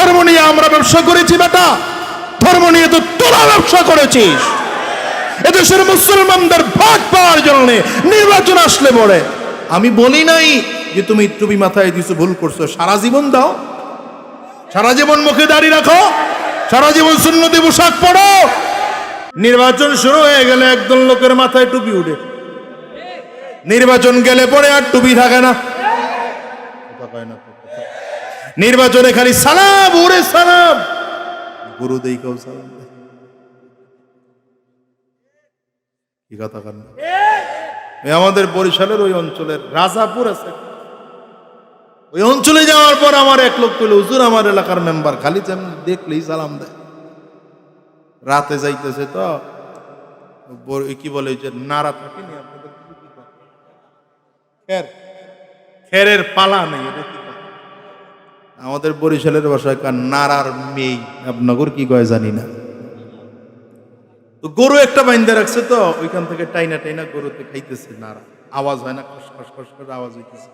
ধর্ম নিয়ে আমরা ব্যবসা করেছি বেটা, ধর্ম নিয়ে তো তোরা ব্যবসা করেছিস। এদেশের মুসলমানদের ভাগ পাওয়ার জন্য নির্বাচন আসলে পরে আমি বলি নাই যে তুমি টুপি মাথায় দিছো ভুল করছো, সারা জীবন দাও, সারা জীবন মুখে দাড়ি রাখো, সারা জীবন সুন্নতি পোশাক পরো। নির্বাচন শুরু হয়ে গেলে একদল লোকের মাথায় টুপি উঠে, নির্বাচন গেলে পরে আর টুপি থাকে না। নির্বাচনে খালি সালাম ওরে সালাম, গুরু দেইকেও সালাম দেয়। কি কথা কান আমাদের বরিশালের ওই অঞ্চলের রাজাপুর আছে, ওই অঞ্চলে যাওয়ার পর আমার এক লোক কইল, হুজুর আমার এলাকার মেম্বার খালি দেখলেই সালাম দেয়। রাতে যাইতেছে তো কি বলে যে নাড়া থাকেনি আপনাদের, খেরের পালা নেই, আমাদের বরিশালের ভাষায় নাড়ার মেয়ে, আপনার কি কয় জানি না। তো গরু একটা বাইন্দা রাখছে তো ওইখান থেকে টাইনা টাইনা গরুতে খাইতেছে নাড়া, আওয়াজ হয় না, খস খস খস করে আওয়াজ হইতেছে।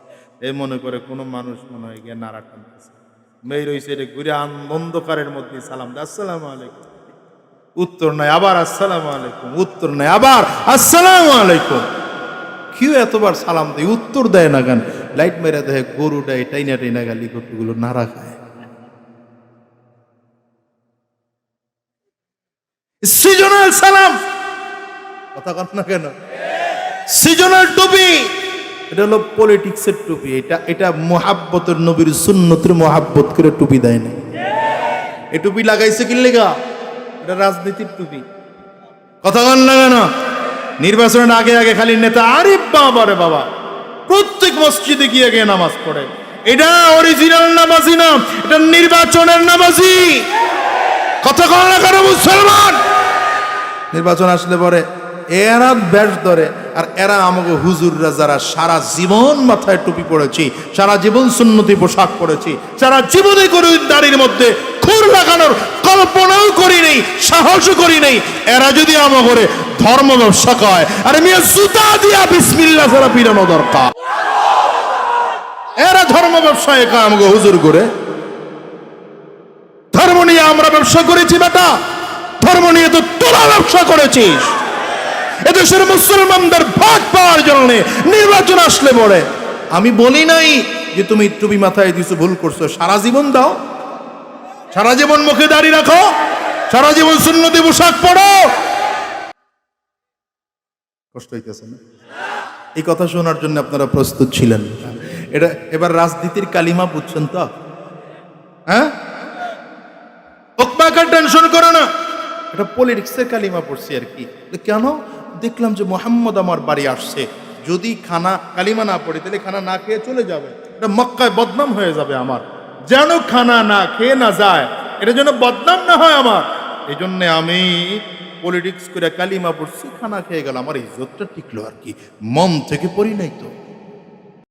এই মনে করে কোনো মানুষ মনে হয় গিয়ে নাড়া টানতেছে, মেয়ে রয়েছে এটা ঘুরে অন্ধকারের মধ্যে সালাম দেয়, আসসালামু আলাইকুম, উত্তর নাই, আবার আসসালামু আলাইকুম, উত্তর নাই, আবার আসসালামু আলাইকুম। কেউ এতবার সালাম দেয় উত্তর দেয় না কেন? লাইট মেরে দেখে গরু দেয় টাইনা টাইনা গালি কতগুলো নাড়া খায়। সিজনাল সালাম, কথা কন না কেন? সিজনাল টুপি, এটা হলো পলিটিক্সের টুপি। এটা মোহাব্বতের নবীর সুন্নতের মোহাব্বত করে টুপি দেয় না। এই টুপি লাগাইছে কি লেগা? এটা রাজনীতির টুপি। কথা কন না কেন? নির্বাচনের আগে আগে খালি নেতা, আরে বাবা রে বাবা, প্রত্যেক মসজিদে গিয়ে গিয়ে নামাজ পড়ে। এটা অরিজিনাল নামাজি না, এটা নির্বাচনের নামাজি। কথা কন না কেন মুসলমান? নির্বাচন আসলে পরে এরা ব্যাস ধরে, আর এরা আমাকে হুজুররা যারা সারা জীবন মাথায় টুপি পড়েছি, সারা জীবন সুন্নতি পোশাক পড়েছি, সারা জীবনে করে দাড়ির মধ্যে খুর লাগানোর কল্পনাও করি নেই, সাহসও করি নেই, এরা যদি আমাকে ধর্ম ব্যবসা কয়, আরে মিয়া জুতা দিয়া বিসমিল্লাহ ছাড়া পিরানো দরকার। এরা ধর্ম ব্যবসায় আমাকে হুজুর করে। ধর্ম নিয়ে আমরা ব্যবসা করেছি বেটা, ধর্ম নিয়ে তো তোরা ব্যবসা করেছিস। এদেশের মুসলমানদের ভাগ পাওয়ার জন্য নির্বাচন আসলে পরে আমি বলি নাই যে তুমি টুপি মাথায় দিছো ভুল করছো, সারা জীবন দাও, সারা জীবন মুখে দাড়ি রাখো, সারা জীবন সুন্নতি পোশাক পরো। কষ্ট হইতেছে না? এই কথা শোনার জন্য আপনারা প্রস্তুত ছিলেন? এটা এবার রাজনীতির কালিমা বুঝছেন তো? হ্যাঁ, টেনশন করো না, এটা পলিটিক্সের কালিমা পড়ছি আর কি। কেন? দেখলাম যে মোহাম্মদ আমার বাড়ি আসছে, যদি খানা কালিমা না পড়ি তাহলে খানা না খেয়ে চলে যাবে, এটা মক্কায় বদনাম হয়ে যাবে আমার, যেন খানা না খেয়ে না যায়, এটা যেন বদনাম না হয় আমার। এই জন্য আমি পলিটিক্স করে কালিমা পড়ছি, খানা খেয়ে গেল, আমার ইজ্জতটা টিকলো আর কি, মন থেকে পড়ি নাই তো।